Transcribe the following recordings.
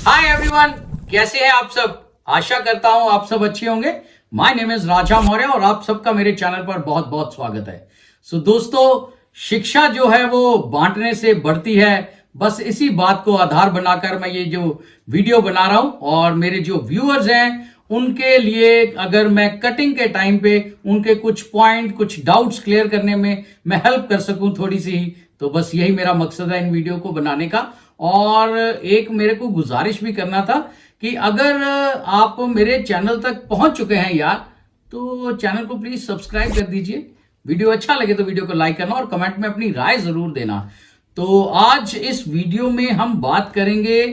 Hi everyone, कैसे हैं आप सब। आशा करता हूं आप सब अच्छे होंगे। माय नेम इज राजा मौर्य और आप सबका मेरे चैनल पर बहुत बहुत स्वागत है। दोस्तों, शिक्षा जो है वो बांटने से बढ़ती है। बस इसी बात को आधार बनाकर मैं ये जो वीडियो बना रहा हूं और मेरे जो व्यूअर्स हैं उनके लिए अगर मैं कटिंग के टाइम पे उनके कुछ पॉइंट, कुछ डाउट्स क्लियर करने में मैं हेल्प कर सकूं थोड़ी सी ही, तो बस यही मेरा मकसद है इन वीडियो को बनाने का। और एक मेरे को गुजारिश भी करना था कि अगर आप मेरे चैनल तक पहुंच चुके हैं यार, तो चैनल को प्लीज सब्सक्राइब कर दीजिए। वीडियो अच्छा लगे तो वीडियो को लाइक करना और कमेंट में अपनी राय जरूर देना। तो आज इस वीडियो में हम बात करेंगे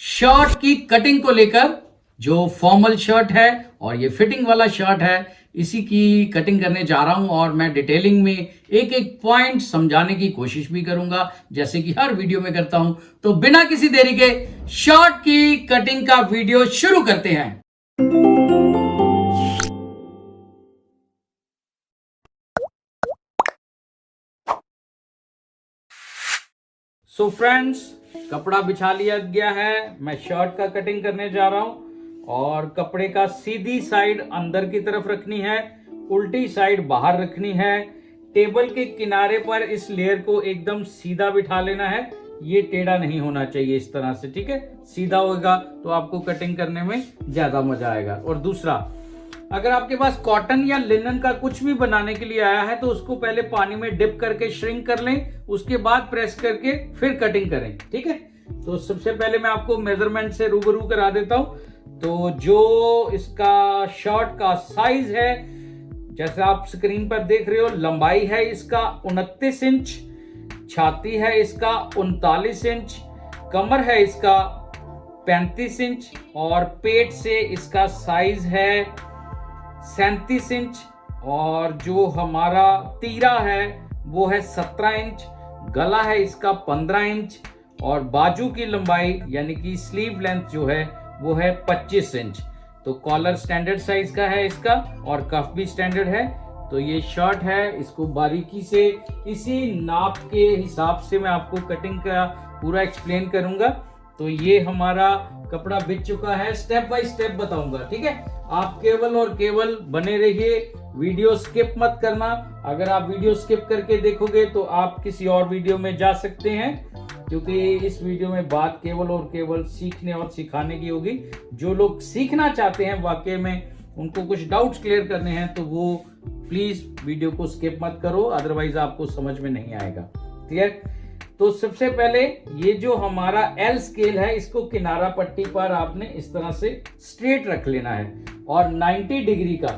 शर्ट की कटिंग को लेकर। जो फॉर्मल शर्ट है और ये फिटिंग वाला शर्ट है, इसी की कटिंग करने जा रहा हूं और मैं डिटेलिंग में एक एक पॉइंट समझाने की कोशिश भी करूंगा, जैसे कि हर वीडियो में करता हूं। तो बिना किसी देरी के शर्ट की कटिंग का वीडियो शुरू करते हैं। सो फ्रेंड्स, कपड़ा बिछा लिया गया है। मैं शर्ट का कटिंग करने जा रहा हूं और कपड़े का सीधी साइड अंदर की तरफ रखनी है, उल्टी साइड बाहर रखनी है। टेबल के किनारे पर इस लेयर को एकदम सीधा बिठा लेना है। ये टेढ़ा नहीं होना चाहिए, इस तरह से, ठीक है। सीधा होगा तो आपको कटिंग करने में ज्यादा मजा आएगा। और दूसरा, अगर आपके पास कॉटन या लिनन का कुछ भी बनाने के लिए आया है तो उसको पहले पानी में डिप करके श्रिंक कर लें, उसके बाद प्रेस करके फिर कटिंग करें, ठीक है। तो सबसे पहले मैं आपको मेजरमेंट से रूबरू करा देता हूं। तो जो इसका शर्ट का साइज है, जैसे आप स्क्रीन पर देख रहे हो, लंबाई है इसका 29 इंच, छाती है इसका 39 इंच, कमर है इसका 35 इंच और पेट से इसका साइज है 37 इंच और जो हमारा तीरा है वो है 17 इंच, गला है इसका 15 इंच और बाजू की लंबाई यानी कि स्लीव लेंथ जो है वो है 25 इंच। तो कॉलर स्टैंडर्ड साइज का है इसका और कफ भी स्टैंडर्ड है। तो ये शर्ट है, इसको बारीकी से इसी नाप के हिसाब से मैं आपको कटिंग का पूरा एक्सप्लेन करूंगा। तो ये हमारा कपड़ा बिक चुका है, स्टेप बाय स्टेप बताऊंगा, ठीक है। आप केवल और केवल बने रहिए, वीडियो स्किप मत करना। अगर आप वीडियो स्किप करके देखोगे तो आप किसी और वीडियो में जा सकते हैं, क्योंकि इस वीडियो में बात केवल और केवल सीखने और सिखाने की होगी। जो लोग सीखना चाहते हैं वाकई में, उनको कुछ डाउट्स क्लियर करने हैं, तो वो प्लीज वीडियो को स्किप मत करो, अदरवाइज आपको समझ में नहीं आएगा। क्लियर? तो सबसे पहले ये जो हमारा एल स्केल है, इसको किनारा पट्टी पर आपने इस तरह से स्ट्रेट रख लेना है और 90 डिग्री का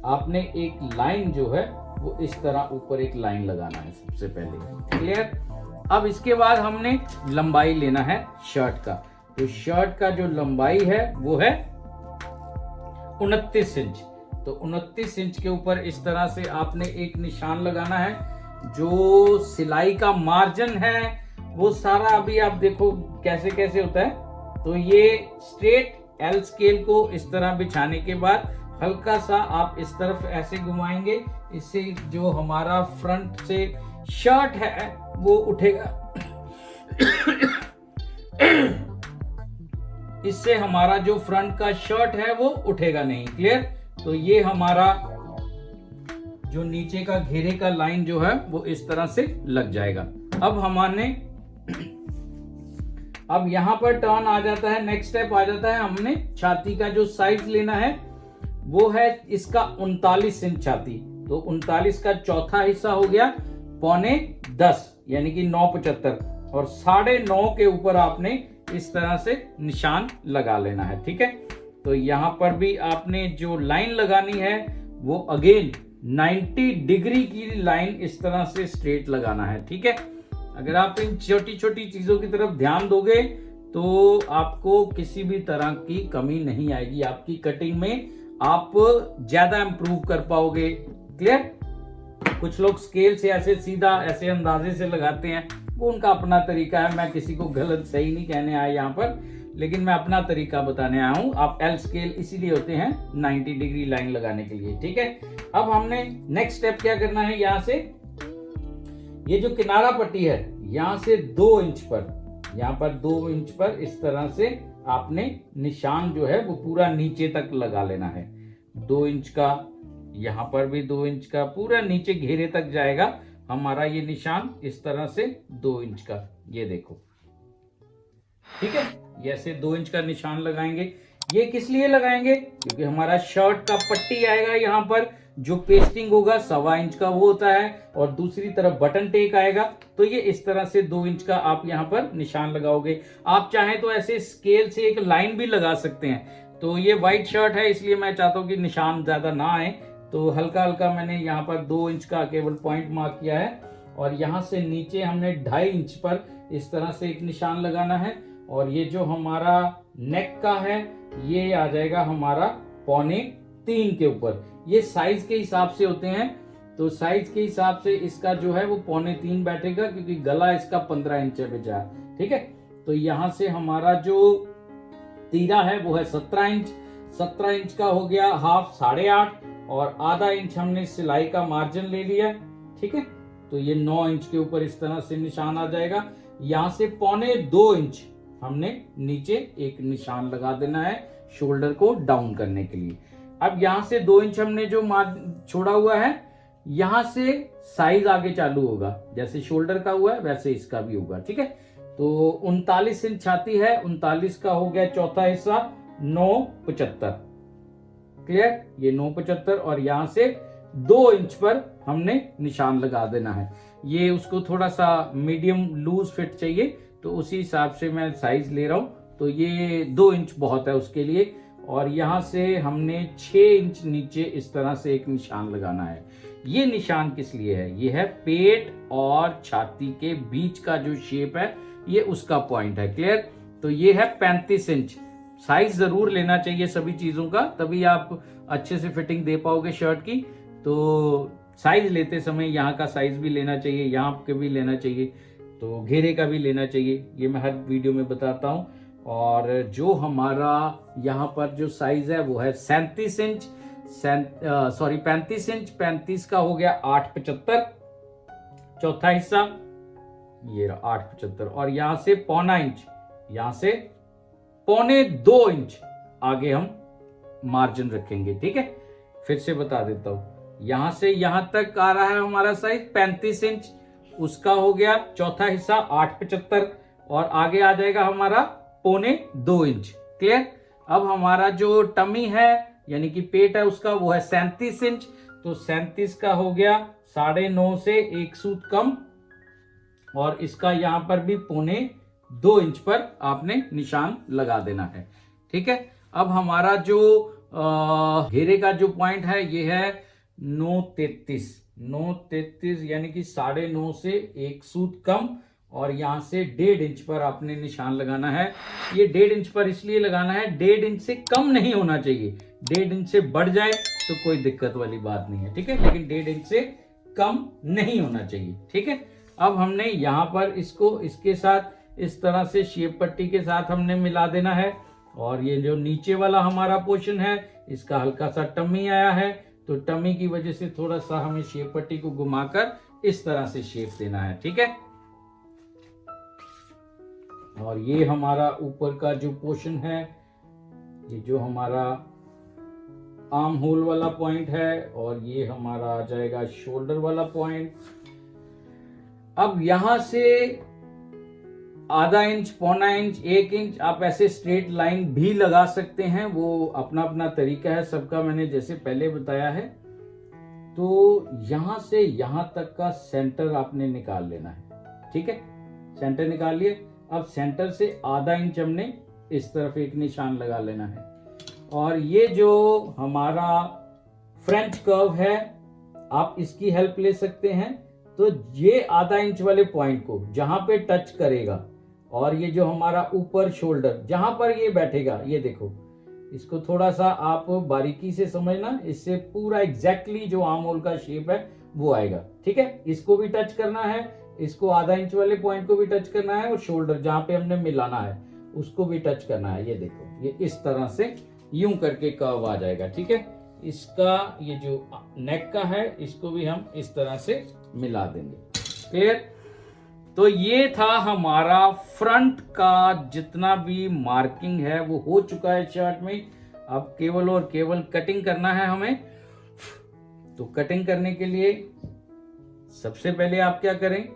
आपने एक लाइन जो है वो इस तरह ऊपर एक लाइन लगाना है सबसे पहले। क्लियर? अब इसके बाद हमने लंबाई लेना है शर्ट का। तो शर्ट का जो लंबाई है वो है 29 इंच। तो 29 इंच के ऊपर इस तरह से आपने एक निशान लगाना है। जो सिलाई का मार्जिन है वो सारा अभी आप देखो कैसे कैसे होता है। तो ये स्ट्रेट एल स्केल को इस तरह बिछाने के बाद हल्का सा आप इस तरफ ऐसे घुमाएंगे, इससे जो हमारा फ्रंट से शर्ट है वो उठेगा। इससे हमारा जो फ्रंट का शर्ट है वो उठेगा नहीं। क्लियर? तो ये हमारा जो नीचे का घेरे का लाइन जो है वो इस तरह से लग जाएगा। अब यहां पर टर्न आ जाता है, नेक्स्ट स्टेप आ जाता है। हमने छाती का जो साइज लेना है वो है इसका 39 इंच छाती। तो 39 का चौथा हिस्सा हो गया 9.25 यानी कि 9.75 और 9.5 के ऊपर आपने इस तरह से निशान लगा लेना है, ठीक है। तो यहां पर भी आपने जो लाइन लगानी है वो अगेन 90 डिग्री की लाइन इस तरह से स्ट्रेट लगाना है, ठीक है। अगर आप इन छोटी छोटी चीजों की तरफ ध्यान दोगे तो आपको किसी भी तरह की कमी नहीं आएगी। आपकी कटिंग में आप ज्यादा इंप्रूव कर पाओगे। क्लियर? कुछ लोग स्केल से ऐसे सीधा ऐसे अंदाजे से लगाते हैं, वो उनका अपना तरीका है। मैं किसी को गलत सही नहीं कहने आया यहाँ पर, लेकिन मैं अपना तरीका बताने आया हूं। आप एल स्केल इसीलिए होते हैं 90 डिग्री लाइन लगाने के लिए, ठीक है। अब हमने नेक्स्ट स्टेप क्या करना है, यहां से ये जो किनारा पट्टी है यहां से 2 इंच पर, यहां पर 2 इंच पर इस तरह से आपने निशान जो है वो पूरा नीचे तक लगा लेना है। 2 इंच का, यहां पर भी 2 इंच का, पूरा नीचे घेरे तक जाएगा हमारा ये निशान, इस तरह से 2 इंच का, ये देखो। ठीक है, ये ऐसे 2 इंच का निशान लगाएंगे। ये किस लिए लगाएंगे? क्योंकि हमारा शर्ट का पट्टी आएगा, यहाँ पर जो पेस्टिंग होगा 1.25 इंच का वो होता है, और दूसरी तरफ बटन टेक आएगा। तो ये इस तरह से 2 इंच का आप यहाँ पर निशान लगाओगे। आप चाहें तो ऐसे स्केल से एक लाइन भी लगा सकते हैं। तो ये व्हाइट शर्ट है, इसलिए मैं चाहता हूँ कि निशान ज्यादा ना आए, तो हल्का हल्का मैंने यहाँ पर 2 इंच का केवल पॉइंट मार्क किया है। और यहाँ से नीचे हमने 2.5 इंच पर इस तरह से एक निशान लगाना है। और ये जो हमारा नेक का है ये आ जाएगा हमारा 2.25 के ऊपर। ये साइज के हिसाब से होते हैं, तो साइज के हिसाब से इसका जो है वो 2.25 बैठेगा, क्योंकि गला इसका 15 इंच है बेचा। ठीक है, तो यहां से हमारा जो तीरा है वो है 17 इंच। 17 इंच का हो गया हाफ 8.5, और आधा इंच हमने सिलाई का मार्जिन ले लिया। ठीक है, तो ये 9 इंच के ऊपर इस तरह से निशान आ जाएगा। यहां से 2.25 इंच हमने नीचे एक निशान लगा देना है शोल्डर को डाउन करने के लिए। अब यहां से 2 इंच हमने जो छोड़ा हुआ है, यहां से साइज आगे चालू होगा, जैसे शोल्डर का हुआ है वैसे इसका भी होगा। ठीक है, तो 39 इंच छाती है, 39 का हो गया चौथा हिस्सा 9.75। क्लियर, ये 9.75, और यहां से 2 इंच पर हमने निशान लगा देना है। ये उसको थोड़ा सा मीडियम लूज फिट चाहिए, तो उसी हिसाब से मैं साइज ले रहा हूं, तो ये 2 इंच बहुत है उसके लिए। और यहां से हमने 6 इंच नीचे इस तरह से एक निशान लगाना है। ये निशान किस लिए है? ये है पेट और छाती के बीच का जो शेप है, ये उसका पॉइंट है। क्लियर, तो ये है 35 इंच। साइज जरूर लेना चाहिए सभी चीजों का, तभी आप अच्छे से फिटिंग दे पाओगे शर्ट की। तो साइज लेते समय यहाँ का साइज भी लेना चाहिए, यहाँ के भी लेना चाहिए, तो घेरे का भी लेना चाहिए। ये मैं हर वीडियो में बताता हूँ। और जो हमारा यहाँ पर जो साइज है वो है 37 इंच, 35 इंच। 35 का हो गया 8.75, चौथा हिस्सा ये 8.75, और यहां से 0.25 इंच, यहां से 2.25 इंच आगे हम मार्जिन रखेंगे। ठीक है, फिर से बता देता हूं, यहां से यहां तक आ रहा है हमारा साइज 35 इंच, उसका हो गया चौथा हिस्सा 8.75, और आगे आ जाएगा हमारा 2.25 इंच। क्लियर, अब हमारा जो टमी है यानी कि पेट है उसका वो है 37 इंच, तो 37 का हो गया 9.5 से 1 सूत कम, और इसका यहां पर भी 2.25 इंच पर आपने निशान लगा देना है। ठीक है, अब हमारा जो घेरे का जो पॉइंट है ये है 9.33, 9.33 यानी कि 9.5 से 1 सूत कम, और यहां से 1.5 इंच पर आपने निशान लगाना है। ये 1.5 इंच पर इसलिए लगाना है, 1.5 इंच से कम नहीं होना चाहिए। 1.5 इंच से बढ़ जाए तो कोई दिक्कत वाली बात नहीं है। ठीक है, लेकिन 1.5 इंच से कम नहीं होना चाहिए। ठीक है, अब हमने यहां पर इसको इसके साथ इस तरह से शेप पट्टी के साथ हमने मिला देना है। और ये जो नीचे वाला हमारा पोर्शन है इसका हल्का सा टमी आया है, तो टमी की वजह से थोड़ा सा हमें शेप पट्टी को घुमाकर इस तरह से शेप देना है। ठीक है, और ये हमारा ऊपर का जो पोर्शन है, ये जो हमारा आर्म होल वाला पॉइंट है, और ये हमारा आ जाएगा शोल्डर वाला पॉइंट। अब यहां से आधा इंच, 0.25 इंच, 1 इंच आप ऐसे स्ट्रेट लाइन भी लगा सकते हैं, वो अपना अपना तरीका है सबका, मैंने जैसे पहले बताया है। तो यहां से यहां तक का सेंटर आपने निकाल लेना है। ठीक है, सेंटर निकाल लिए। अब सेंटर से आधा इंच हमने इस तरफ एक निशान लगा लेना है, और ये जो हमारा फ्रेंच कर्व है आप इसकी हेल्प ले सकते हैं। तो ये आधा इंच वाले पॉइंट को जहां पे टच करेगा, और ये जो हमारा ऊपर शोल्डर जहां पर ये बैठेगा, ये देखो, इसको थोड़ा सा आप बारीकी से समझना, इससे पूरा एग्जैक्टली जो आर्म होल का शेप है वो आएगा। ठीक है, इसको भी टच करना है, इसको आधा इंच वाले पॉइंट को भी टच करना है, और शोल्डर जहां पे हमने मिलाना है उसको भी टच करना है। ये देखो, ये इस तरह से यूं करके कर्व आ जाएगा। ठीक है, इसका ये जो नेक का है इसको भी हम इस तरह से मिला देंगे। क्लियर, तो ये था हमारा फ्रंट का जितना भी मार्किंग है वो हो चुका है शर्ट में। अब केवल और केवल कटिंग करना है हमें। तो कटिंग करने के लिए सबसे पहले आप क्या करें,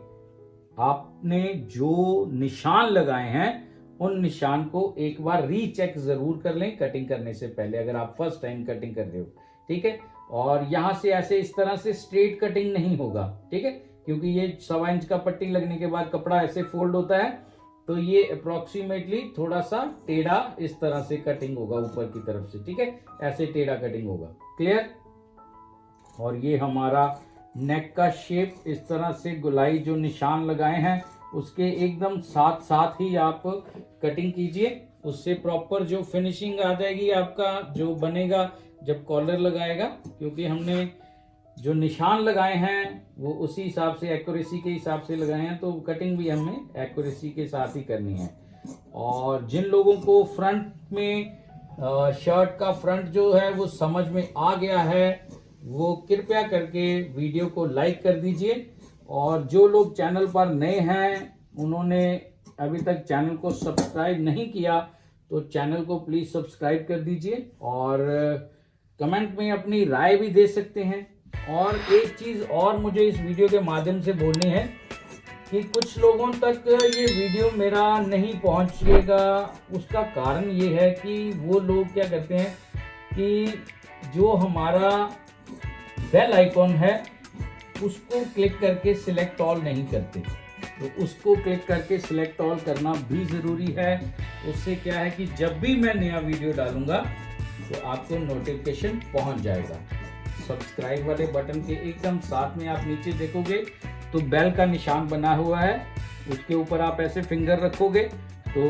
आपने जो निशान लगाए हैं उन निशान को एक बार रीचेक जरूर कर लें कटिंग करने से पहले, अगर आप फर्स्ट टाइम कटिंग कर रहे हो। ठीक है, और यहां से ऐसे इस तरह से स्ट्रेट कटिंग नहीं होगा। ठीक है, क्योंकि ये 1.25 इंच का पट्टी लगने के बाद कपड़ा ऐसे फोल्ड होता है, तो ये अप्रोक्सीमेटली थोड़ा सा टेढ़ा इस तरह से कटिंग होगा ऊपर की तरफ से। ठीक है, ऐसे टेढ़ा कटिंग होगा। क्लियर। और ये हमारा नेक का शेप इस तरह से गोलाई जो निशान लगाए हैं उसके एकदम साथ साथ ही आप कटिंग कीजिए, उससे प्रॉपर जो फिनिशिंग आ जाएगी, आपका जो बनेगा जब कॉलर लगाएगा, क्योंकि हमने जो निशान लगाए हैं वो उसी हिसाब से एक्यूरेसी के हिसाब से लगाए हैं, तो कटिंग भी हमें एक्यूरेसी के साथ ही करनी है। और जिन लोगों को फ्रंट में शर्ट का फ्रंट जो है वो समझ में आ गया है वो कृपया करके वीडियो को लाइक कर दीजिए। और जो लोग चैनल पर नए हैं, उन्होंने अभी तक चैनल को सब्सक्राइब नहीं किया, तो चैनल को प्लीज सब्सक्राइब कर दीजिए और कमेंट में अपनी राय भी दे सकते हैं। और एक चीज और मुझे इस वीडियो के माध्यम से बोलनी है कि कुछ लोगों तक ये वीडियो मेरा नहीं पहुंचेगा। उसका कारण ये है कि वो लोग क्या करते हैं कि जो हमारा बेल आइकॉन है उसको क्लिक करके सिलेक्ट ऑल नहीं करते, तो उसको क्लिक करके सिलेक्ट ऑल करना भी ज़रूरी है। उससे क्या है कि जब भी मैं नया वीडियो डालूंगा तो आपको नोटिफिकेशन पहुंच जाएगा। सब्सक्राइब वाले बटन के एकदम साथ में आप नीचे देखोगे तो बेल का निशान बना हुआ है, उसके ऊपर आप ऐसे फिंगर रखोगे तो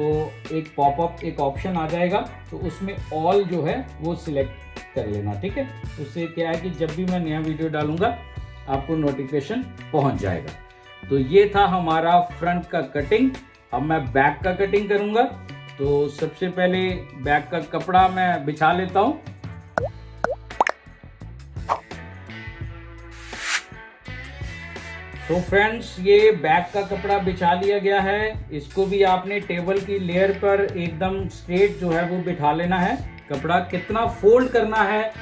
एक पॉपअप एक ऑप्शन आ जाएगा, तो उसमें ऑल जो है वो सिलेक्ट कर लेना। ठीक है, उससे क्या है कि जब भी मैं नया वीडियो डालूंगा आपको नोटिफिकेशन पहुंच जाएगा। तो ये था हमारा फ्रंट का कटिंग। अब मैं बैक का कटिंग करूंगा। तो सबसे पहले बैक का कपड़ा मैं बिछा लेता हूं। तो फ्रेंड्स, ये बैक का कपड़ा बिछा लिया गया है। इसको भी आपने टेबल की लेयर पर एकदम स्ट्रेट जो है वो बिठा लेना है। कपड़ा कितना फोल्ड करना है,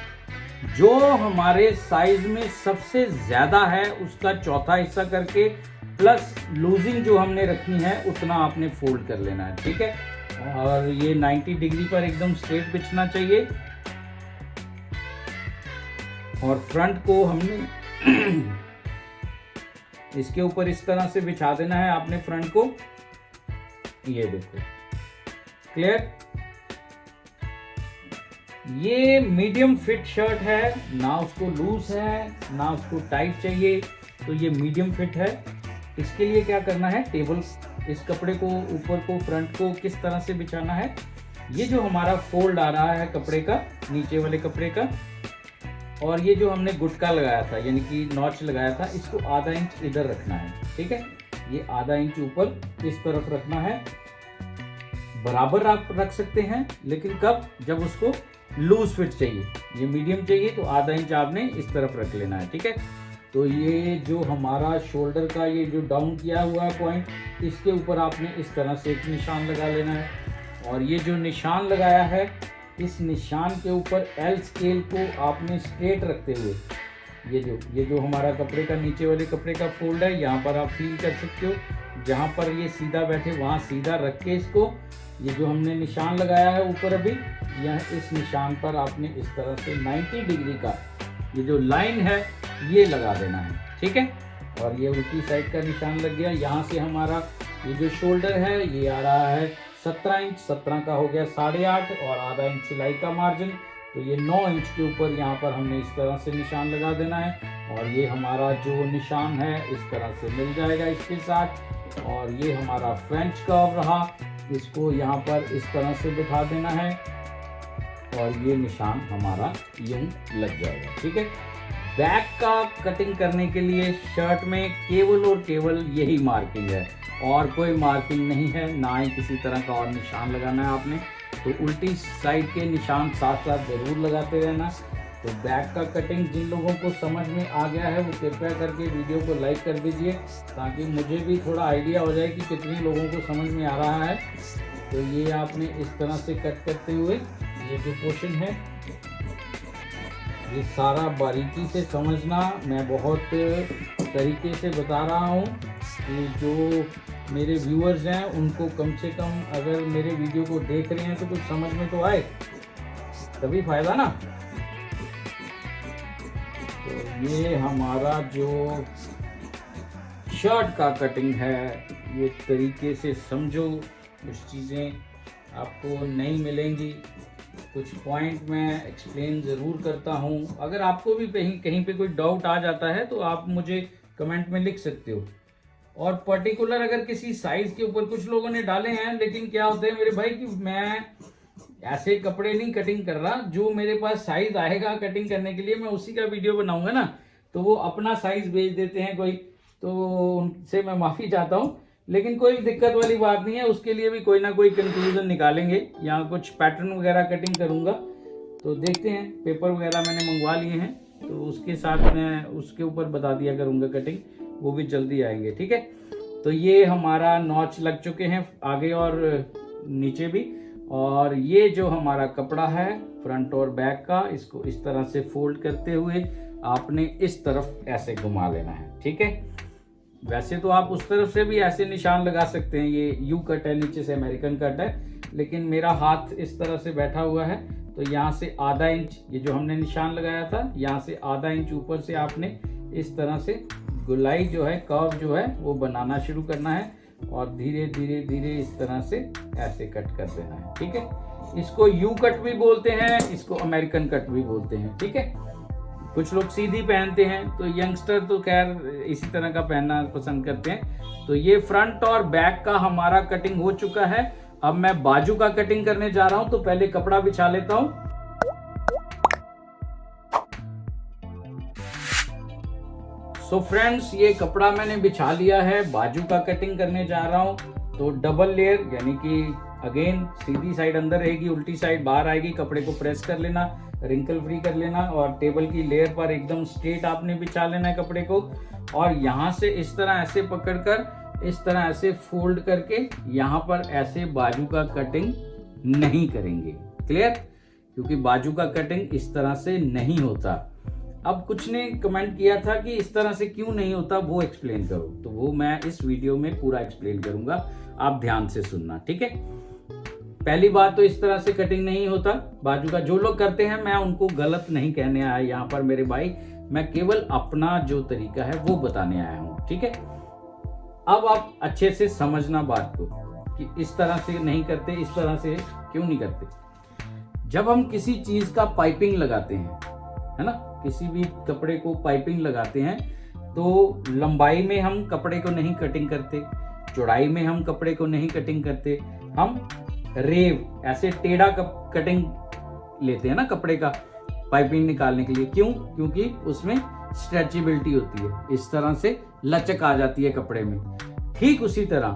जो हमारे साइज में सबसे ज्यादा है उसका चौथा हिस्सा करके प्लस लूजिंग जो हमने रखनी है उतना आपने फोल्ड कर लेना है। ठीक है, और ये 90 डिग्री पर एकदम स्ट्रेट बिछना चाहिए। और फ्रंट को हमने इसके ऊपर इस तरह से बिछा देना है आपने फ्रंट को। ये देखो, क्लियर। ये मीडियम फिट शर्ट है, ना उसको लूज है ना उसको टाइट चाहिए, तो ये मीडियम फिट है। इसके लिए क्या करना है, टेबल इस कपड़े को ऊपर को फ्रंट को किस तरह से बिछाना है। ये जो हमारा फोल्ड आ रहा है कपड़े का, नीचे वाले कपड़े का, और ये जो हमने गुटका लगाया था यानी कि नॉच लगाया था, इसको आधा इंच इधर रखना है। ठीक है, ये आधा इंच ऊपर इस तरफ रखना है। बराबर आप रख सकते हैं, लेकिन कब, जब उसको लूज फिट चाहिए। ये मीडियम चाहिए तो आधा इंच आपने इस तरफ रख लेना है। ठीक है, तो ये जो हमारा शोल्डर का ये जो डाउन किया हुआ है पॉइंट, इसके ऊपर आपने इस तरह से एक निशान लगा लेना है। और ये जो निशान लगाया है, इस निशान के ऊपर एल स्केल को आपने स्ट्रेट रखते हुए, ये जो हमारा कपड़े का नीचे वाले कपड़े का फोल्ड है, यहाँ पर आप फील कर सकते हो, जहाँ पर ये सीधा बैठे वहाँ सीधा रख के इसको, ये जो हमने निशान लगाया है ऊपर अभी, यह इस निशान पर आपने इस तरह से 90 डिग्री का ये जो लाइन है ये लगा देना है। ठीक है, और ये उल्टी साइड का निशान लग गया। यहाँ से हमारा ये जो शोल्डर है ये आ रहा है 17 इंच, 17 का हो गया 8.5 और आधा इंच सिलाई का मार्जिन, तो ये 9 इंच के ऊपर यहाँ पर हमने इस तरह से निशान लगा देना है। और ये हमारा जो निशान है इस तरह से मिल जाएगा इसके साथ। और ये हमारा फ्रेंच कर्व रहा, इसको यहाँ पर इस तरह से बिठा देना है और ये निशान हमारा यूं लग जाएगा। ठीक है, बैक का कटिंग करने के लिए शर्ट में केवल और केवल यही मार्किंग है और कोई मार्किंग नहीं है, ना ही किसी तरह का और निशान लगाना है आपने। तो उल्टी साइड के निशान साथ साथ ज़रूर लगाते रहना। तो बैक का कटिंग जिन लोगों को समझ में आ गया है वो कृपया करके वीडियो को लाइक कर दीजिए, ताकि मुझे भी थोड़ा आइडिया हो जाए कि कितने लोगों को समझ में आ रहा है। तो ये आपने इस तरह से कट करते हुए ये जो पोर्शन है ये सारा बारीकी से समझना। मैं बहुत तरीके से बता रहा हूँ कि जो मेरे व्यूअर्स हैं उनको कम से कम अगर मेरे वीडियो को देख रहे हैं तो कुछ समझ में तो आए, तभी फायदा ना। तो ये हमारा जो शर्ट का कटिंग है ये तरीके से समझो, कुछ चीज़ें आपको नहीं मिलेंगी, कुछ पॉइंट मैं एक्सप्लेन ज़रूर करता हूँ। अगर आपको भी कहीं पे कोई डाउट आ जाता है तो आप मुझे कमेंट में लिख सकते हो। और पर्टिकुलर अगर किसी साइज़ के ऊपर कुछ लोगों ने डाले हैं, लेकिन क्या होता है मेरे भाई कि मैं ऐसे कपड़े नहीं कटिंग कर रहा, जो मेरे पास साइज़ आएगा कटिंग करने के लिए मैं उसी का वीडियो बनाऊंगा ना, तो वो अपना साइज़ भेज देते हैं कोई, तो उनसे मैं माफ़ी चाहता हूँ। लेकिन कोई दिक्कत वाली बात नहीं है, उसके लिए भी कोई ना कोई कंक्लूजन निकालेंगे। यहाँ कुछ पैटर्न वगैरह कटिंग करूँगा, तो देखते हैं। पेपर वगैरह मैंने मंगवा लिए हैं, तो उसके साथ मैं उसके ऊपर बता दिया करूँगा कटिंग, वो भी जल्दी आएंगे, ठीक है। तो ये हमारा नॉच लग चुके हैं आगे और नीचे भी। और ये जो हमारा कपड़ा है फ्रंट और बैक का, इसको इस तरह से फोल्ड करते हुए आपने इस तरफ ऐसे घुमा लेना है, ठीक है। वैसे तो आप उस तरफ से भी ऐसे निशान लगा सकते हैं, ये यू कट है, नीचे से अमेरिकन कट है, लेकिन मेरा हाथ इस तरह से बैठा हुआ है, तो यहाँ से आधा इंच ये जो हमने निशान लगाया था, यहाँ से आधा इंच ऊपर से आपने इस तरह से गोलाई जो है, कर्व जो है वो बनाना शुरू करना है और धीरे धीरे धीरे इस तरह से ऐसे कट कर देना है, ठीक है। इसको यू कट भी बोलते हैं, इसको अमेरिकन कट भी बोलते हैं, ठीक है। कुछ लोग सीधी पहनते हैं, तो यंगस्टर तो खैर इसी तरह का पहनना पसंद करते हैं। तो ये फ्रंट और बैक का हमारा कटिंग हो चुका है। अब मैं बाजू का कटिंग करने जा रहा हूं, तो पहले कपड़ा बिछा लेता हूं। सो फ्रेंड्स, ये कपड़ा मैंने बिछा लिया है, बाजू का कटिंग करने जा रहा हूं। तो डबल लेयर, यानी कि अगेन सीधी साइड अंदर रहेगी, उल्टी साइड बाहर आएगी। कपड़े को प्रेस कर लेना, रिंकल फ्री कर लेना और टेबल की लेयर पर एकदम स्ट्रेट आपने बिछा लेना है कपड़े को। और यहाँ से इस तरह ऐसे पकड़कर इस तरह ऐसे फोल्ड करके यहाँ पर ऐसे बाजू का कटिंग नहीं करेंगे, क्लियर। क्योंकि बाजू का कटिंग इस तरह से नहीं होता। अब कुछ ने कमेंट किया था कि इस तरह से क्यों नहीं होता, वो एक्सप्लेन करो, तो वो मैं इस वीडियो में पूरा एक्सप्लेन करूंगा, आप ध्यान से सुनना, ठीक है। पहली बात तो इस तरह से कटिंग नहीं होता बाजू का। जो लोग करते हैं मैं उनको गलत नहीं कहने आया यहाँ पर मेरे भाई, मैं केवल अपना जो तरीका है वो बताने आया हूँ, ठीक है। अब आप अच्छे से समझना बात को कि इस तरह से नहीं करते, इस तरह से क्यों नहीं करते। जब हम किसी चीज का पाइपिंग लगाते हैं, है ना, किसी भी कपड़े को पाइपिंग लगाते हैं, तो लंबाई में हम कपड़े को नहीं कटिंग करते, चौड़ाई में हम कपड़े को नहीं कटिंग करते, हम रेव ऐसे टेढ़ा कटिंग लेते हैं ना कपड़े का पाइपिंग निकालने के लिए। क्यों? क्योंकि उसमें स्ट्रेचेबिलिटी होती है, इस तरह से लचक आ जाती है कपड़े में। ठीक उसी तरह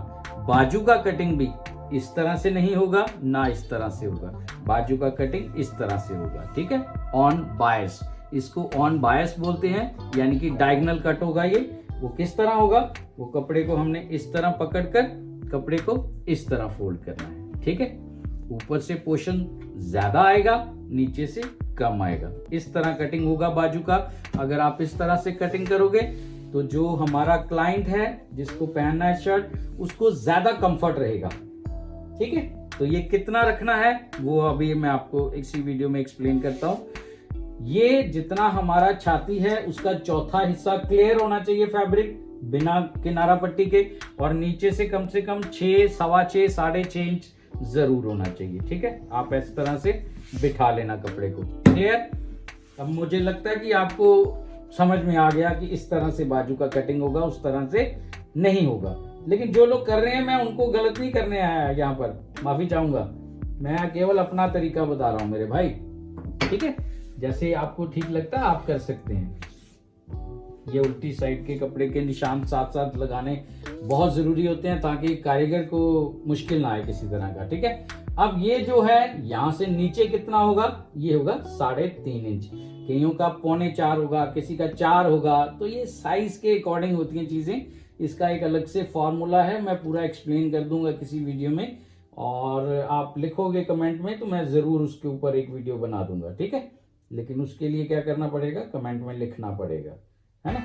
बाजू का कटिंग भी इस तरह से नहीं होगा, ना इस तरह से होगा। बाजू का कटिंग इस तरह से होगा, ठीक है, ऑन बायस। इसको ऑन बायस बोलते हैं, यानी कि डायगोनल कट होगा ये। वो किस तरह होगा? वो कपड़े को हमने इस तरह पकड़कर कपड़े को इस तरह फोल्ड करना है, ठीक है। ऊपर से पोर्शन ज्यादा आएगा, नीचे से कम आएगा। इस तरह कटिंग होगा बाजू का। अगर आप इस तरह से कटिंग करोगे तो जो हमारा क्लाइंट है जिसको पहनना है शर्ट, उसको ज्यादा कंफर्ट रहेगा, ठीक है। तो ये कितना रखना है वो अभी मैं आपको इसी वीडियो में एक्सप्लेन करता हूं। ये जितना हमारा छाती है उसका चौथा हिस्सा क्लियर होना चाहिए फैब्रिक, बिना किनारा पट्टी के, और नीचे से कम 6, सवा 6, 6.5 इंच जरूर होना चाहिए, ठीक है। आप इस तरह से बिठा लेना कपड़े को, क्लियर। अब मुझे लगता है कि आपको समझ में आ गया कि इस तरह से बाजू का कटिंग होगा, उस तरह से नहीं होगा। लेकिन जो लोग कर रहे हैं, मैं उनको गलत नहीं करने आया यहाँ पर, माफी चाहूंगा। मैं केवल अपना तरीका बता रहा हूँ मेरे भाई, ठीक है। जैसे आपको ठीक लगता है आप कर सकते हैं। ये उल्टी साइड के कपड़े के निशान साथ साथ लगाने बहुत जरूरी होते हैं ताकि कारीगर को मुश्किल ना आए किसी तरह का, ठीक है। अब ये जो है यहाँ से नीचे कितना होगा, ये होगा 3.5 इंच, कईयों का 3.25 होगा, किसी का 4 होगा। तो ये साइज के अकॉर्डिंग होती हैं चीजें, इसका एक अलग से फॉर्मूला है, मैं पूरा एक्सप्लेन कर दूंगा किसी वीडियो में, और आप लिखोगे कमेंट में तो मैं जरूर उसके ऊपर एक वीडियो बना दूंगा, ठीक है। लेकिन उसके लिए क्या करना पड़ेगा, कमेंट में लिखना पड़ेगा, है ना।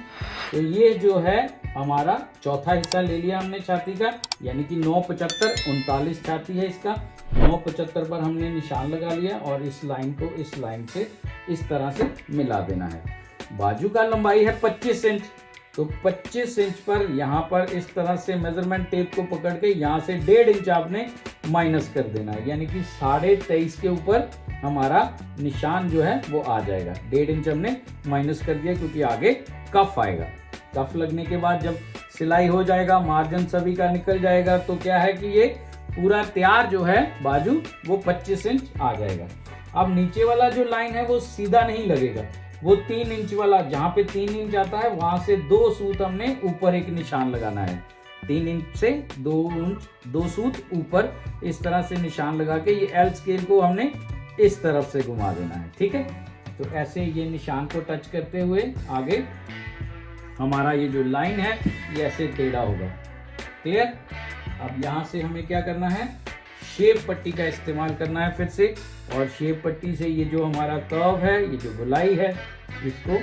तो ये जो है हमारा चौथा हिस्सा ले लिया हमने छाती का, यानी कि 9.75 39 छाती है इसका, 9.75 पर हमने निशान लगा लिया और इस लाइन को इस लाइन से इस तरह से मिला देना है। बाजू का लंबाई है 25 इंच, तो 25 इंच पर यहाँ पर इस तरह से मेजरमेंट टेप को पकड़ के यहाँ से 1.5 इंच आपने माइनस कर देना है, यानी कि 23.5 के ऊपर हमारा निशान जो है वो आ जाएगा। 1.5 इंच हमने माइनस कर दिया क्योंकि आगे कफ आएगा। कफ लगने के बाद जब सिलाई हो जाएगा, मार्जिन सभी का निकल जाएगा, तो क्या है कि ये पूरा तैयार जो है बाजू वो 25 इंच आ जाएगा। अब नीचे वाला जो लाइन है वो सीधा नहीं लगेगा, वो 3 इंच वाला, जहां पे 3 इंच आता है वहां से 2 सूत हमने ऊपर एक निशान लगाना है। 3 इंच से 2 सूत ऊपर इस तरह से निशान लगा के ये एल स्केल को हमने इस तरफ से घुमा देना है, ठीक है। तो ऐसे ये निशान को टच करते हुए आगे हमारा ये जो लाइन है ये ऐसे टेढ़ा होगा, क्लियर। अब यहाँ से हमें क्या करना है, शेप पट्टी का इस्तेमाल करना है फिर से, और शेप पट्टी से ये जो हमारा कर्व है, ये जो गोलाई है, इसको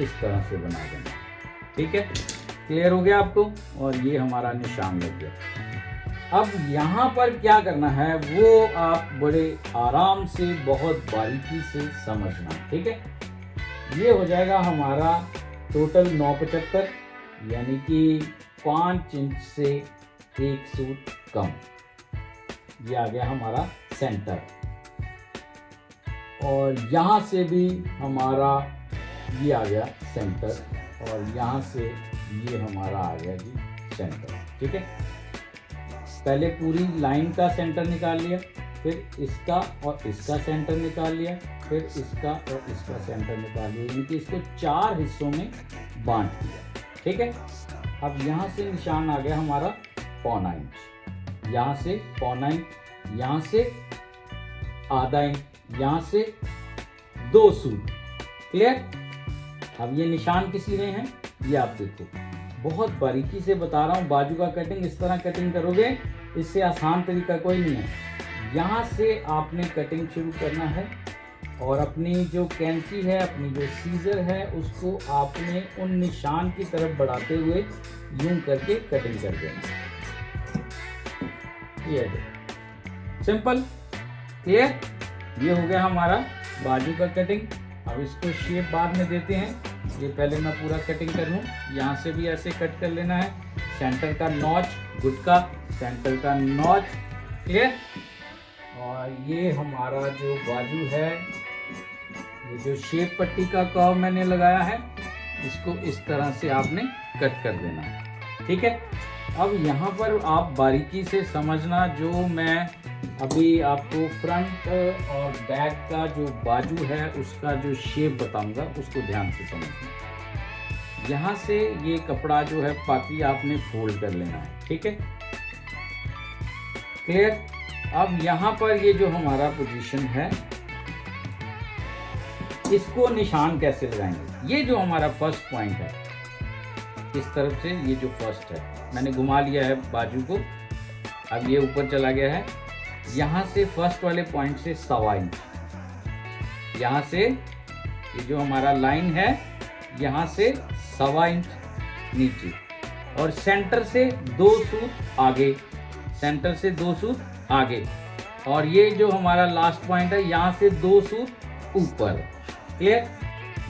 इस तरह से बना देना, ठीक है। क्लियर हो गया आपको, और ये हमारा निशान लग गया। अब यहाँ पर क्या करना है वो आप बड़े आराम से बहुत बारीकी से समझना, ठीक है। ये हो जाएगा हमारा टोटल 9.75, यानी कि 5 इंच से 1 सूत कम। ये आ गया हमारा सेंटर, और यहाँ से भी हमारा ये आ गया सेंटर, और यहाँ से ये हमारा आ गया जी सेंटर, ठीक है। पहले पूरी लाइन का सेंटर निकाल लिया, फिर इसका और इसका सेंटर निकाल लिया, फिर इसका और इसका सेंटर निकाल लिया, यानी कि इसको 4 हिस्सों में बांट दिया, ठीक है। अब यहाँ से निशान आ गया हमारा 1.25 इंच, यहाँ से 1.25 इंच, यहाँ से ½ इंच, यहाँ से 2 सूत, क्लियर। अब ये निशान किसी ने हैं, ये आप देखो, बहुत बारीकी से बता रहा हूँ। बाजू का कटिंग इस तरह कटिंग करोगे, इससे आसान तरीका कोई नहीं है। यहाँ से आपने कटिंग शुरू करना है, और अपनी जो कैंची है, अपनी जो सीजर है, उसको आपने उन निशान की तरफ बढ़ाते हुए यूं करके कटिंग कर देना। ये सिंपल, क्लियर। ये हो गया हमारा बाजू का कटिंग। अब इसको शेप बाद में देते हैं, ये पहले मैं पूरा कटिंग कर लूँ। यहाँ से भी ऐसे कट कर लेना है, सेंटर का नॉच, गुटका, सेंटर का नॉच, क्लियर। और ये हमारा जो बाजू है, ये जो शेप पट्टी का कर्व मैंने लगाया है, इसको इस तरह से आपने कट कर देना है, ठीक है। अब यहाँ पर आप बारीकी से समझना, जो मैं अभी आपको फ्रंट और बैक का जो बाजू है उसका जो शेप बताऊंगा, उसको ध्यान से समझना। यहाँ से ये कपड़ा जो है बाकी आपने फोल्ड कर लेना है, ठीक है, क्लियर। अब यहाँ पर ये जो हमारा पोजीशन है, इसको निशान कैसे लगाएंगे। ये जो हमारा फर्स्ट पॉइंट है, इस तरफ से ये जो फर्स्ट है, मैंने घुमा लिया है बाजू को, अब ये ऊपर चला गया है। यहाँ से फर्स्ट वाले पॉइंट से 1.25 इंच, यहाँ से ये जो हमारा लाइन है, यहाँ से 1.25 इंच नीचे, और सेंटर से 2 सूत आगे, सेंटर से 2 सूत आगे, और ये जो हमारा लास्ट पॉइंट है, यहाँ से 2 सूत ऊपर, क्लियर।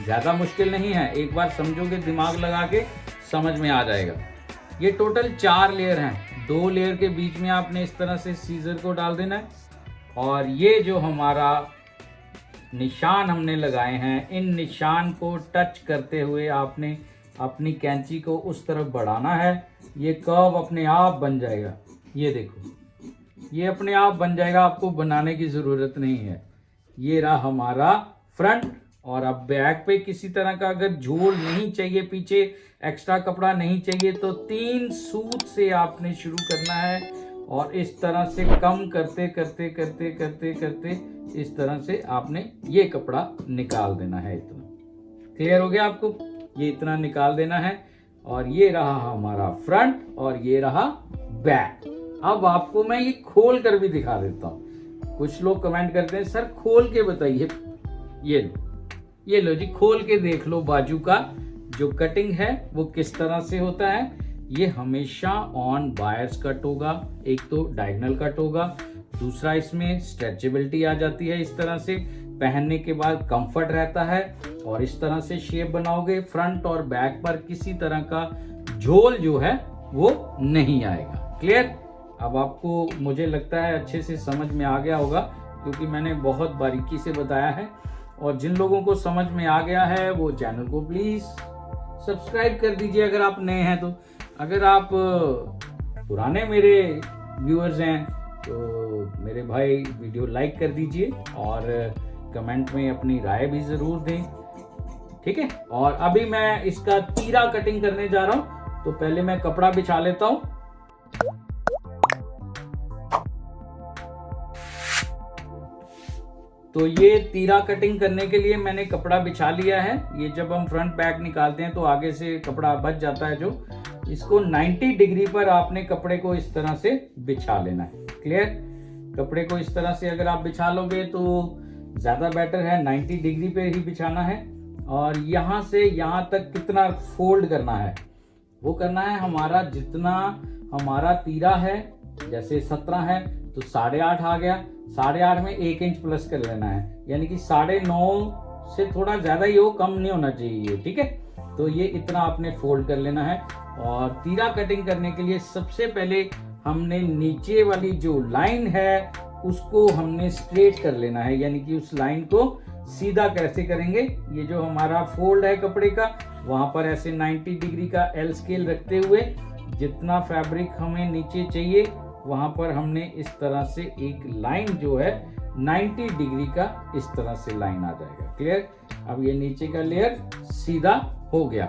ज़्यादा मुश्किल नहीं है, एक बार समझोगे, दिमाग लगा के समझ में आ जाएगा। ये टोटल 4 लेयर हैं, 2 लेयर के बीच में आपने इस तरह से सीजर को डाल देना है, और ये जो हमारा निशान हमने लगाए हैं, इन निशान को टच करते हुए आपने अपनी कैंची को उस तरफ बढ़ाना है। ये कर्व अपने आप बन जाएगा, ये देखो, ये अपने आप बन जाएगा, आपको बनाने की ज़रूरत नहीं है। ये रहा हमारा फ्रंट। और अब बैक पे किसी तरह का अगर झोल नहीं चाहिए, पीछे एक्स्ट्रा कपड़ा नहीं चाहिए, तो 3 सूत से आपने शुरू करना है, और इस तरह से कम करते करते करते करते करते इस तरह से आपने ये कपड़ा निकाल देना है। इतना क्लियर हो गया आपको? ये इतना निकाल देना है और ये रहा हमारा फ्रंट और ये रहा बैक। अब आपको मैं ये खोल कर भी दिखा देता हूँ। कुछ लोग कमेंट करते हैं सर खोल के बताइए। ये लो जी, खोल के देख लो बाजू का जो कटिंग है वो किस तरह से होता है। ये हमेशा ऑन बायर्स कट होगा, एक तो डायगोनल कट होगा, दूसरा इसमें स्ट्रेचेबिलिटी आ जाती है, इस तरह से पहनने के बाद कंफर्ट रहता है और इस तरह से शेप बनाओगे फ्रंट और बैक पर किसी तरह का झोल जो है वो नहीं आएगा। क्लियर? अब आपको मुझे लगता है अच्छे से समझ में आ गया होगा क्योंकि मैंने बहुत बारीकी से बताया है। और जिन लोगों को समझ में आ गया है वो चैनल को प्लीज सब्सक्राइब कर दीजिए अगर आप नए हैं तो। अगर आप पुराने मेरे व्यूअर्स हैं तो मेरे भाई वीडियो लाइक कर दीजिए और कमेंट में अपनी राय भी जरूर दें, ठीक है। और अभी मैं इसका तीरा कटिंग करने जा रहा हूं, तो पहले मैं कपड़ा बिछा लेता हूं। तो ये तीरा कटिंग करने के लिए मैंने कपड़ा बिछा लिया है। ये जब हम फ्रंट बैक निकालते हैं तो आगे से कपड़ा बच जाता है, जो इसको 90 डिग्री पर आपने कपड़े को इस तरह से बिछा लेना है। क्लियर? कपड़े को इस तरह से अगर आप बिछा लोगे तो ज्यादा बेटर है, 90 डिग्री पे ही बिछाना है। और यहां से यहां तक कितना फोल्ड करना है वो करना है हमारा, जितना हमारा तीरा है, जैसे 17 है तो 8.5 आ गया, 8.5 में 1 इंच प्लस कर लेना है, यानी कि 9.5 से थोड़ा ज्यादा ही हो, कम नहीं होना चाहिए, ठीक है। तो ये इतना आपने फोल्ड कर लेना है। और तीरा कटिंग करने के लिए सबसे पहले हमने नीचे वाली जो लाइन है उसको हमने स्ट्रेट कर लेना है, यानी कि उस लाइन को सीधा कैसे करेंगे, ये जो हमारा फोल्ड है कपड़े का वहां पर ऐसे 90 डिग्री का एल स्केल रखते हुए जितना फैब्रिक हमें नीचे चाहिए वहां पर हमने इस तरह से एक लाइन जो है 90 डिग्री का इस तरह से लाइन आ जाएगा। क्लियर? अब ये नीचे का लेयर सीधा हो गया।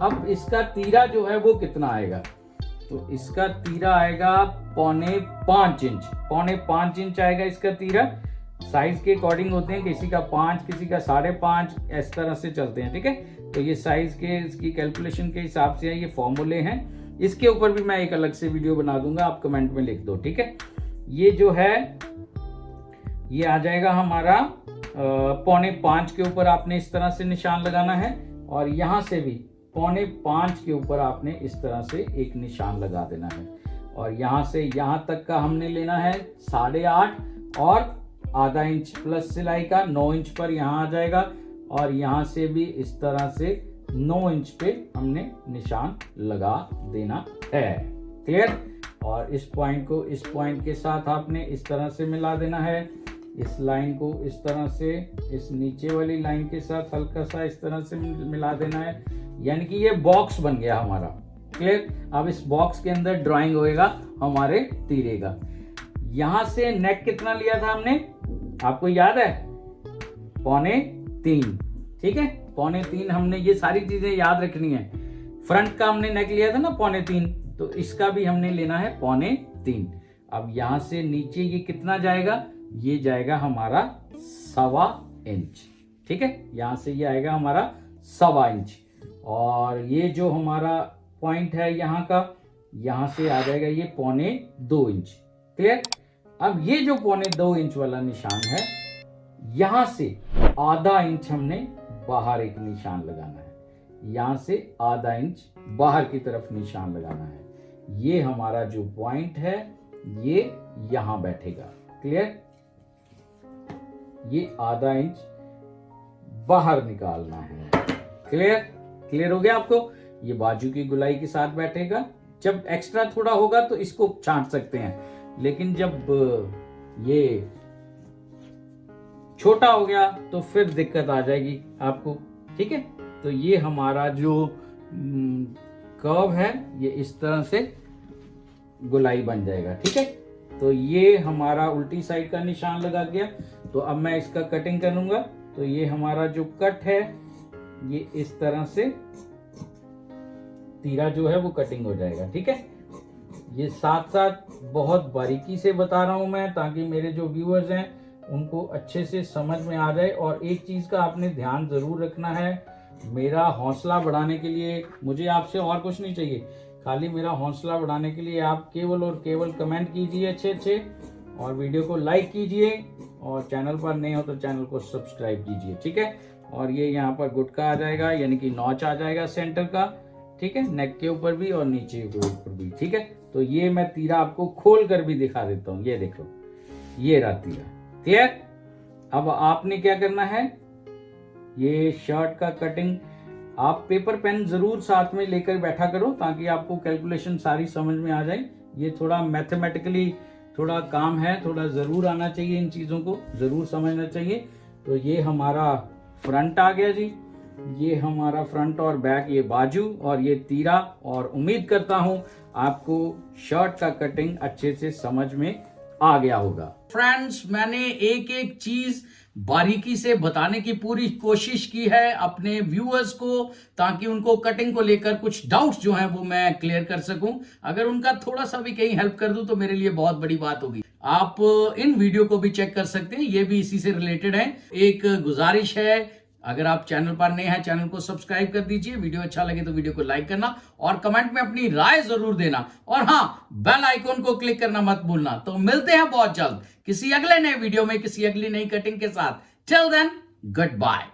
अब इसका तीरा जो है वो कितना आएगा, तो इसका तीरा आएगा 4.25 इंच। 4.25 इंच आएगा इसका तीरा। साइज के अकॉर्डिंग होते हैं, किसी का 5, किसी का 5.5, इस तरह से चलते हैं, ठीक है। तो ये साइज के इसकी कैलकुलेशन के हिसाब से है, ये फॉर्मूले हैं। इसके ऊपर भी मैं एक अलग से वीडियो बना दूंगा, आप कमेंट में लिख दो, ठीक है। ये जो है ये आ जाएगा हमारा 4.25 के ऊपर आपने इस तरह से निशान लगाना है और यहां से भी 4.25 के ऊपर आपने इस तरह से एक निशान लगा देना है। और यहां से यहां तक का हमने लेना है 8.5 और आधा इंच प्लस सिलाई का 9 इंच पर यहां आ जाएगा। और यहां से भी इस तरह से 9 इंच पे हमने निशान लगा देना है। क्लियर? और इस पॉइंट को इस पॉइंट के साथ आपने इस तरह से मिला देना है। इस लाइन को इस तरह से इस नीचे वाली लाइन के साथ हल्का सा इस तरह से मिला देना है, यानी कि ये बॉक्स बन गया हमारा। क्लियर? अब इस बॉक्स के अंदर ड्राइंग होएगा हमारे तीरे का। यहां से नेक कितना लिया था हमने, आपको याद है? 3.25, ठीक है। 3.25 हमने, ये सारी चीजें याद रखनी है। फ्रंट का हमने नेक लिया था ना 3.25, तो इसका भी हमने लेना है 3.25। अब यहां से नीचे ये कितना जाएगा, ये जाएगा हमारा 1.25 इंच, ठीक है। यहां से ये आएगा हमारा 1.25 इंच। और ये जो हमारा पॉइंट है यहाँ का, यहां से आ जाएगा ये 2.25 इंच। क्लियर? अब ये जो 2.25 इंच वाला निशान है, यहां से आधा इंच हमने बाहर एक निशान लगाना है, यहां से आधा इंच बाहर की तरफ निशान लगाना है। ये हमारा जो पॉइंट है ये यहां बैठेगा। क्लियर? ये आधा इंच बाहर निकालना है। क्लियर? क्लियर हो गया आपको? ये बाजू की गुलाई के साथ बैठेगा। जब एक्स्ट्रा थोड़ा होगा तो इसको छांट सकते हैं, लेकिन जब ये छोटा हो गया तो फिर दिक्कत आ जाएगी आपको, ठीक है। तो ये हमारा जो कर्व है ये इस तरह से गुलाई बन जाएगा, ठीक है। तो ये हमारा उल्टी साइड का निशान लगा गया। तो अब मैं इसका कटिंग करूंगा। तो ये हमारा जो कट है ये इस तरह से तीरा जो है वो कटिंग हो जाएगा, ठीक है। ये साथ साथ बहुत बारीकी से बता रहा हूं मैं, ताकि मेरे जो व्यूअर्स हैं उनको अच्छे से समझ में आ जाए। और एक चीज़ का आपने ध्यान ज़रूर रखना है, मेरा हौसला बढ़ाने के लिए मुझे आपसे और कुछ नहीं चाहिए, खाली मेरा हौसला बढ़ाने के लिए आप केवल और केवल कमेंट कीजिए अच्छे अच्छे, और वीडियो को लाइक कीजिए, और चैनल पर नए हो तो चैनल को सब्सक्राइब कीजिए, ठीक है। और ये यहाँ पर गुटका आ जाएगा, यानी कि नॉच आ जाएगा सेंटर का, ठीक है, नेक के ऊपर भी और नीचे के ऊपर भी, ठीक है। तो ये मैं तीरा आपको खोल कर भी दिखा देता हूँ, ये देखो, ये रहा तीरा, ठीक है। अब आपने क्या करना है, ये शर्ट का कटिंग आप पेपर पेन जरूर साथ में लेकर बैठा करो, ताकि आपको कैलकुलेशन सारी समझ में आ जाए। ये थोड़ा मैथमेटिकली थोड़ा काम है, थोड़ा जरूर आना चाहिए, इन चीजों को जरूर समझना चाहिए। तो ये हमारा फ्रंट आ गया जी, ये हमारा फ्रंट और बैक, ये बाजू और ये तीरा। और उम्मीद करता हूं आपको शर्ट का कटिंग अच्छे से समझ में आ गया होगा। फ्रेंड्स, मैंने एक एक चीज बारीकी से बताने की पूरी कोशिश की है अपने व्यूअर्स को, ताकि उनको कटिंग को लेकर कुछ डाउट्स जो हैं वो मैं क्लियर कर सकूं। अगर उनका थोड़ा सा भी कहीं हेल्प कर दूं तो मेरे लिए बहुत बड़ी बात होगी। आप इन वीडियो को भी चेक कर सकते हैं, ये भी इसी से रिलेटेड है। एक गुजारिश है, अगर आप चैनल पर नए हैं चैनल को सब्सक्राइब कर दीजिए, वीडियो अच्छा लगे तो वीडियो को लाइक करना और कमेंट में अपनी राय जरूर देना, और हाँ, बेल आइकॉन को क्लिक करना मत भूलना। तो मिलते हैं बहुत जल्द किसी अगले नए वीडियो में, किसी अगली नई कटिंग के साथ। Till then, good bye.